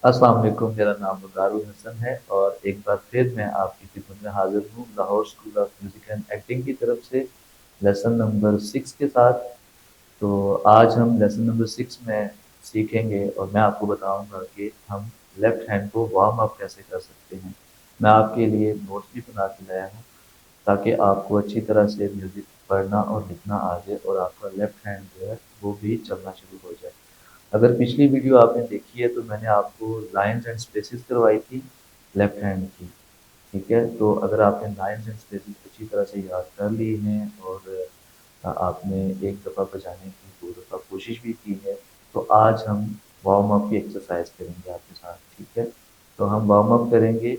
अस्सलाम वालेकुम। मेरा नाम वकारुल हसन है और एक बार फिर मैं आपकी खिदमत में हाजिर हूँ Lahore school of music and acting की तरफ से लेसन नंबर 6 के साथ। तो आज हम लेसन नंबर 6 में सीखेंगे और मैं आपको बताऊंगा कि हम लेफ्ट हैंड को वार्म अप कैसे कर सकते हैं। मैं आपके लिए नोट्स भी बना के लाया हूँ ताकि आपको अच्छी तरह से म्यूज़िक पढ़ना और लिखना आ जाए और आपका लेफ्ट हैंड जो है वो भी चलना शुरू हो जाए। अगर पिछली वीडियो आपने देखी है तो मैंने आपको लाइन्स एंड स्पेसिस करवाई थी लेफ्ट हैंड की। ठीक है, तो अगर आपने लाइन्स एंड स्पेसिस अच्छी तरह से याद कर ली हैं और आपने एक दफ़ा बजाने की 2 दफ़ा कोशिश भी की है, तो आज हम वार्म अप की एक्सरसाइज करेंगे आपके साथ। ठीक है, तो हम वार्म अप करेंगे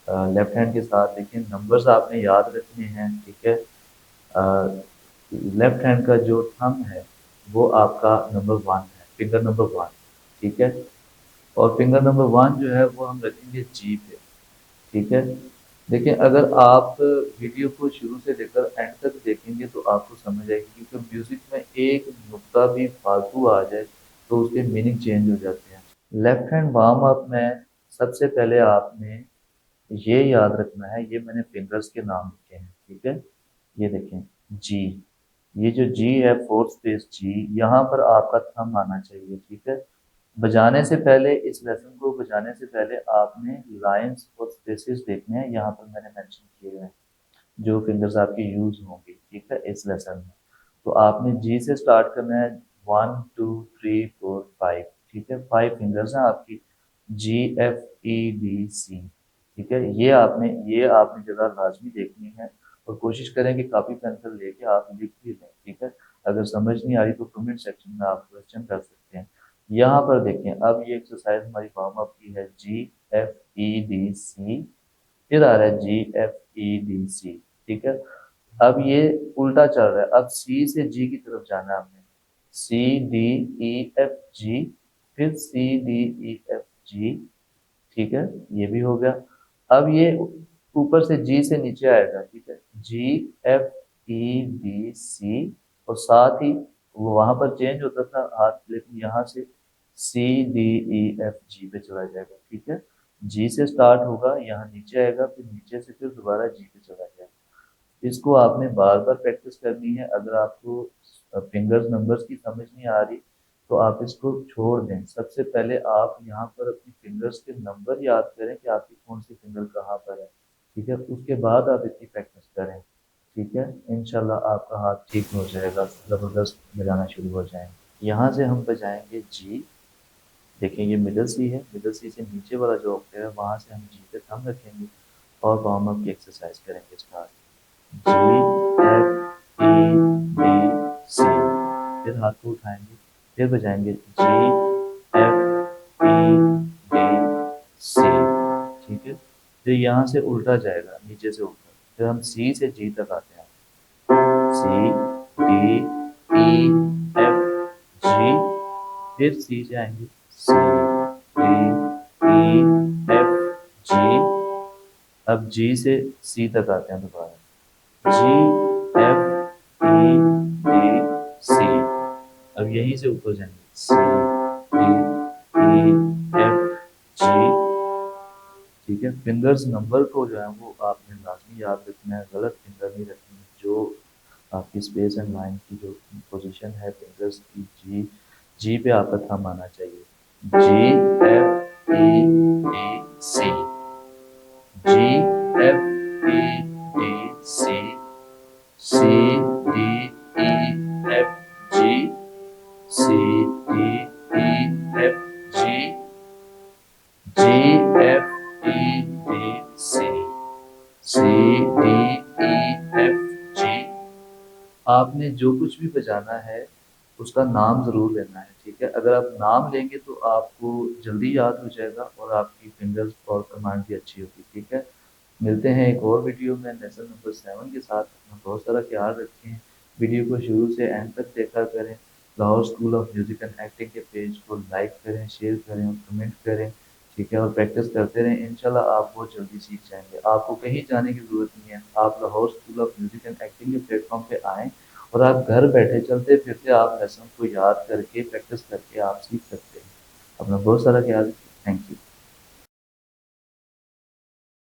लेफ्ट हैंड के साथ। देखिए, नंबर्स आपने याद रखने हैं। ठीक है, लेफ्ट हैंड का जो थंब है वो आपका नंबर 1 है, फिंगर नंबर 1। ठीक है, और फिंगर नंबर 1 जो है वो हम रखेंगे जी पे। ठीक है, देखिए अगर आप वीडियो को शुरू से लेकर एंड तक देखेंगे तो आपको समझ आएगी, क्योंकि म्यूजिक में एक नुक्ता भी फालतू आ जाए तो उसके मीनिंग चेंज हो जाते हैं। लेफ्ट हैंड वार्म अप में सबसे पहले आपने ये याद रखना है, ये मैंने फिंगर्स के नाम लिखे हैं। ठीक है, ये देखें, जी, ये जो जी है, फोर्थ स्पेस जी, यहाँ पर आपका थंब आना चाहिए। ठीक है, बजाने से पहले, इस लेसन को बजाने से पहले आपने लाइंस और स्पेसेस देखने हैं, यहाँ पर मैंने मेंशन किए हुए हैं जो फिंगर्स आपकी यूज होंगी। ठीक है, इस लेसन में तो आपने जी से स्टार्ट करना है। 1 2 3 4 5। ठीक है, 5 फिंगर्स हैं आपकी, G F E D C। ठीक है, ये आपने जगह लाजमी देखनी है और कोशिश करें कि कापी पेंसिल लेके आप लिख भी लें। ठीक है, अगर समझ नहीं आ रही तो कमेंट सेक्शन में आप क्वेश्चन कर सकते हैं। यहाँ पर देखें, अब ये एक्सरसाइज हमारी वार्म अप की है, G F E D C, फिर आ रहा है G F E D C। ठीक है, अब ये उल्टा चल रहा है, अब सी से जी की तरफ जाना है हमने, C D E F G, फिर C D E F G। ठीक है, ये भी हो गया। अब ये ऊपर से जी से नीचे आएगा। ठीक है, G F E D C, और साथ ही वो वहां पर चेंज होता था हाथ, लेकिन यहाँ से C D E F G पे चला जाएगा। ठीक है, जी से स्टार्ट होगा, यहाँ नीचे आएगा, फिर नीचे से फिर दोबारा जी पे चला जाएगा। इसको आपने बार बार प्रैक्टिस करनी है। अगर आपको फिंगर्स नंबर्स की समझ नहीं आ रही तो आप इसको छोड़ दें। सबसे पहले आप यहाँ पर अपनी फिंगर्स के नंबर याद करें कि आपकी कौन सी फिंगर कहाँ पर है। ठीक है, उसके बाद आप इसकी प्रैक्टिस करें। ठीक है, इंशाल्लाह आपका हाथ ठीक हो जाएगा, ज़बरदस्त बजाना शुरू हो जाएंगे। यहाँ से हम बजाएंगे जी। देखिए, ये मिडल सी है, मिडल सी से नीचे वाला जो ऑक्टेव है वहाँ से हम जी पे थंब रखेंगे और वार्म अप की एक्सरसाइज करेंगे start. G F E D C, फिर हाथ को उठाएंगे, फिर बजाएंगे G F E D C। ठीक है, फिर यहाँ से उल्टा जाएगा, नीचे से ऊपर, फिर हम सी से जी तक आते हैं। C D E F G, फिर सी से आएंगे, C D E F G। अब जी से सी तक आते हैं दोबारा, G F E D C। अब यहीं से ऊपर जाएंगे, C D E F G। ठीक है, फिंगर्स नंबर को जो है वो आपने लाजमी याद रखना है, गलत फिंगर नहीं रखनी है। जो आपकी स्पेस एंड लाइन की जो पोजीशन है फिंगर्स की, जी, जी पे आपका थंब आना चाहिए। G F E D C, G F E D C, C D E F G, C D E F G, G F E D C, C D E F G। आपने जो कुछ भी बजाना है उसका नाम ज़रूर लेना है। ठीक है, अगर आप नाम लेंगे तो आपको जल्दी याद हो जाएगा और आपकी फिंगर्स और कमांड भी अच्छी होगी। ठीक है, मिलते हैं एक और वीडियो में लेसन नंबर 7 के साथ। अपना बहुत सारा ख्याल रखें, वीडियो को शुरू से एंड तक देखा करें। Lahore school of music and acting के पेज को लाइक करें, शेयर करें और कमेंट करें। ठीक है, और प्रैक्टिस करते रहें, इंशाल्लाह आप बहुत जल्दी सीख जाएंगे। आपको कहीं जाने की ज़रूरत नहीं है, आप Lahore school of music and acting के प्लेटफॉर्म पे आएँ और आप घर बैठे चलते फिरते आप लेसन को याद करके प्रैक्टिस करके आप सीख सकते हैं। अपना बहुत सारा ख्याल रखिए। Thank you.